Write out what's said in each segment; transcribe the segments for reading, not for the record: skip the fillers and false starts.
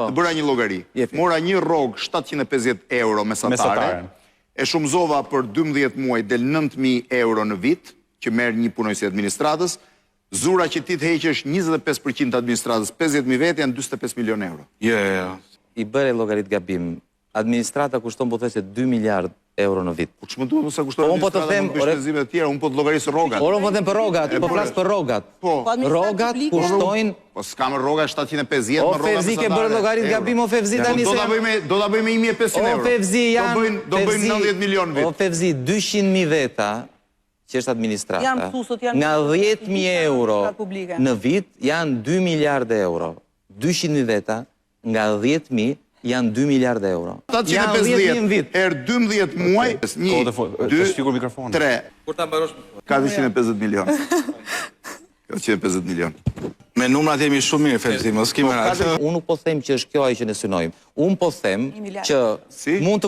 të bëra një llogari. Mora një rrogë 750 euro mesatare, e shumëzova për 12 muaj del 9.000 euro në vit, që merr një punojës i administratës, zura që ti të heqësh 25% të administratës, 50.000 vetë janë 45 milion euro. Jo. I bëre llogarit gabim. Administrata kushton po thjesht 2 miliard euro në vit. Po ç'më duhet mos sa kushton administrata në bështëzime të tjera, unë po të llogarisë rrogat. Por unë po them për rrogat, po flas për rrogat. Po, rrogat kushtojnë. Po s'kam rroga 750 O Fevzi ke bërë llogarit gabim, o Fevzi tani se do ta bëjmë 1500 euro. O Fevzi janë do bëjmë 90 milion vit. O Fevzi 200.000 veta që është administrata. Nga 10.000 euro në vit janë 2 miliardë euro. 200.000 veta nga 10.000 janë 2 miliardë euro. 750 herë 12 muaj, 1, 2, 3. Kur ta mbarosh? 450 milion. 450 milion. Me numrat jemi shumë mirë, Fevzi, mos kemi merak. Unë nuk po them që është kjo ajo që ne synojmë. Unë po them që mund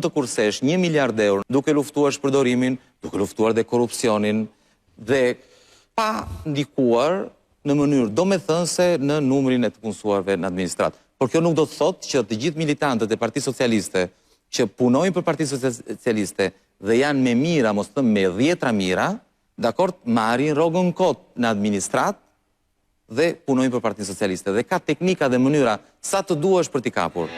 të kursesh 1 miliard euro duke luftuar shpërdorimin, duke luftuar dhe korrupsionin dhe pa ndikuar në mënyrë domethënëse në numrin e të punësuarve në administratë. Por kjo nuk do të thotë që të gjithë militantët e Partisë Socialiste që punojnë për Partisë Socialiste dhe janë me mira, mos thëmë me 10 mira, dakord, marrin rrogën kot në administratë dhe punojnë për Partisë Socialiste dhe ka teknika dhe mënyra sa të duash për t'i kapur.